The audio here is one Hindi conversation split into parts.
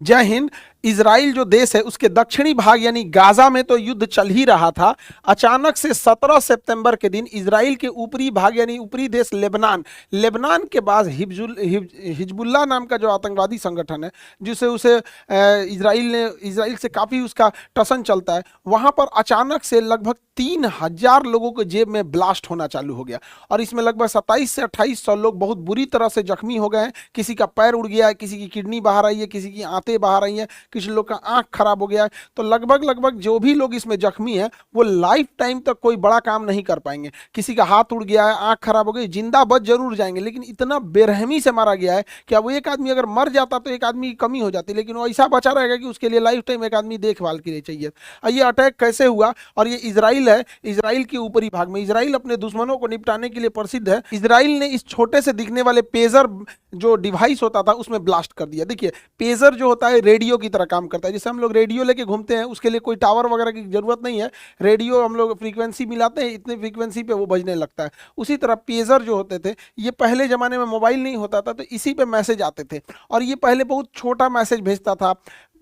जय हिंद। इजराइल जो देश है उसके दक्षिणी भाग यानी गाजा में तो युद्ध चल ही रहा था। अचानक से 17 सितंबर के दिन इजराइल के ऊपरी भाग यानी ऊपरी देश लेबनान, लेबनान के बाद हिजबुल्लाह नाम का जो आतंकवादी संगठन है, जिसे उसे इजराइल से काफ़ी उसका टसन चलता है, वहां पर अचानक से लगभग 3,000 लोगों के जेब में ब्लास्ट होना चालू हो गया। और इसमें लगभग 27 से 2800 लोग बहुत बुरी तरह से जख्मी हो गए हैं। किसी का पैर उड़ गया है, किसी की किडनी बाहर आई है, किसी की आंतें बाहर आई हैं, किसी लोग का आंख खराब हो गया है। तो लगभग लगभग जो भी लोग इसमें जख्मी है वो लाइफ टाइम तक कोई बड़ा काम नहीं कर पाएंगे। किसी का हाथ उड़ गया है, आंख खराब हो गई, जिंदा बच जरूर जाएंगे, लेकिन इतना बेरहमी से मारा गया है कि अब वो एक आदमी अगर मर जाता तो एक आदमी की कमी हो जाती, लेकिन वो ऐसा बचा रहेगा कि उसके लिए लाइफ टाइम एक आदमी देखभाल के लिए चाहिए। ये अटैक कैसे हुआ? और ये इजराइल है, इजराइल के ऊपरी भाग में। इजराइल अपने दुश्मनों को निपटाने के लिए प्रसिद्ध है। इजराइल ने इस छोटे से दिखने वाले पेजर जो डिवाइस होता था उसमें ब्लास्ट कर दिया। देखिए, पेजर जो होता है रेडियो की तरह काम करता है। जैसे हम लोग रेडियो लेके घूमते हैं, उसके लिए कोई टावर वगैरह की जरूरत नहीं है। रेडियो हम लोग फ्रीक्वेंसी मिलाते हैं, इतने फ्रीक्वेंसी पे वो बजने लगता है। उसी तरह पेजर जो होते थे, ये पहले जमाने में मोबाइल नहीं होता था तो इसी पे मैसेज आते थे। और ये पहले बहुत छोटा मैसेज भेजता था।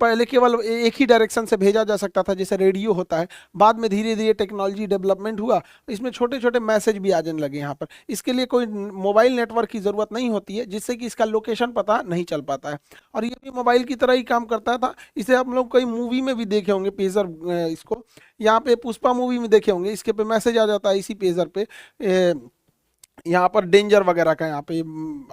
पहले केवल एक ही डायरेक्शन से भेजा जा सकता था जैसे रेडियो होता है। बाद में धीरे धीरे टेक्नोलॉजी डेवलपमेंट हुआ, इसमें छोटे छोटे मैसेज भी आ जाने लगे यहाँ पर। इसके लिए कोई मोबाइल नेटवर्क की ज़रूरत नहीं होती है, जिससे कि इसका लोकेशन पता नहीं चल पाता है। और ये भी मोबाइल की तरह ही काम करता था। इसे आप लोग कई मूवी में भी देखे होंगे पेजर। इसको यहाँ पे पुष्पा मूवी में देखे होंगे, इसके पे मैसेज आ जाता है इसी पेजर पे। यहाँ पर डेंजर वगैरह का यहाँ पे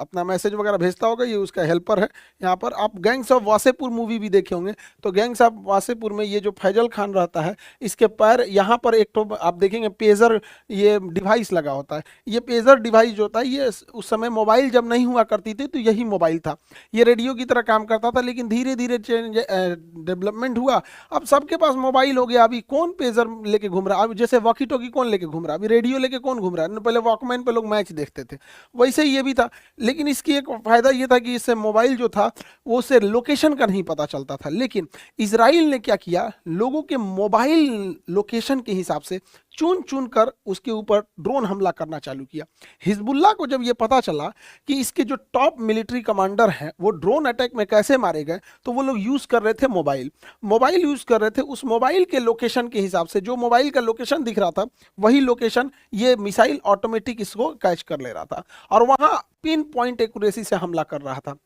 अपना मैसेज वगैरह भेजता होगा, ये उसका हेल्पर है। यहाँ पर आप गैंग्स ऑफ वासेपुर मूवी भी देखे होंगे, तो गैंग्स ऑफ वासेपुर में ये जो फैजल खान रहता है, इसके पैर यहाँ पर एक तो आप देखेंगे पेजर ये डिवाइस लगा होता है। ये पेजर डिवाइस जो होता है ये उस समय मोबाइल जब नहीं हुआ करती थी तो यही मोबाइल था। ये रेडियो की तरह काम करता था, लेकिन धीरे धीरे चेंज डेवलपमेंट हुआ। अब सबके पास मोबाइल हो गया। अभी कौन पेजर लेके घूम रहा है? अब जैसे वॉकी टॉकी कौन लेके घूम रहा है? अभी रेडियो लेके कौन घूम रहा है? पहले वॉकमैन पे लोग मैच देखते थे, वैसे ही ये भी था। लेकिन इसकी एक फायदा ये था कि इससे मोबाइल जो था वो उससे लोकेशन का नहीं पता चलता था। लेकिन इसराइल ने क्या किया, लोगों के मोबाइल लोकेशन के हिसाब से चुन चुन कर उसके ऊपर ड्रोन हमला करना चालू किया। हिजबुल्लाह को जब ये पता चला कि इसके जो टॉप मिलिट्री कमांडर हैं वो ड्रोन अटैक में कैसे मारे गए, तो वो लोग यूज कर रहे थे मोबाइल यूज कर रहे थे। उस मोबाइल के लोकेशन के हिसाब से जो मोबाइल का लोकेशन दिख रहा था वही लोकेशन ये मिसाइल ऑटोमेटिक इसको कैच कर ले रहा था और वहां पिन पॉइंट एक्यूरेसी से हमला कर रहा था।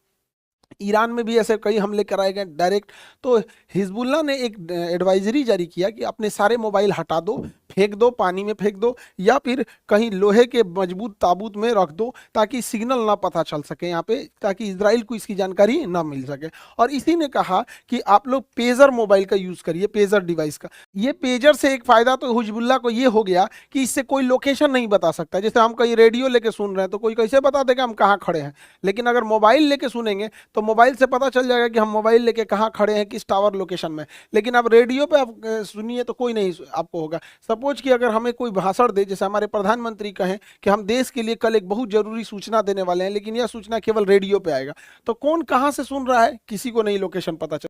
ईरान में भी ऐसे कई हमले कराए गए डायरेक्ट। तो हिजबुल्लाह ने एक एडवाइजरी जारी किया कि अपने सारे मोबाइल हटा दो, फेंक दो, पानी में फेंक दो, या फिर कहीं लोहे के मजबूत ताबूत में रख दो ताकि सिग्नल ना पता चल सके यहाँ पे, ताकि इजराइल को इसकी जानकारी ना मिल सके। और इसी ने कहा कि आप लोग पेजर मोबाइल का यूज करिए, पेजर डिवाइस का। ये पेजर से एक फायदा तो हिजबुल्लाह को ये हो गया कि इससे कोई लोकेशन नहीं बता सकता। जैसे हम कहीं रेडियो लेके सुन रहे हैं तो कोई कैसे बता देगा हम कहाँ खड़े हैं, लेकिन अगर मोबाइल लेके सुनेंगे तो मोबाइल से पता चल जाएगा कि हम मोबाइल लेके कहाँ खड़े हैं, किस टावर लोकेशन में। लेकिन अब रेडियो पे आप सुनिए तो कोई नहीं आपको होगा। सपोज कि अगर हमें कोई भाषण दे, जैसे हमारे प्रधानमंत्री कहें कि हम देश के लिए कल एक बहुत जरूरी सूचना देने वाले हैं, लेकिन यह सूचना केवल रेडियो पे आएगा, तो कौन कहाँ से सुन रहा है किसी को नहीं लोकेशन पता चल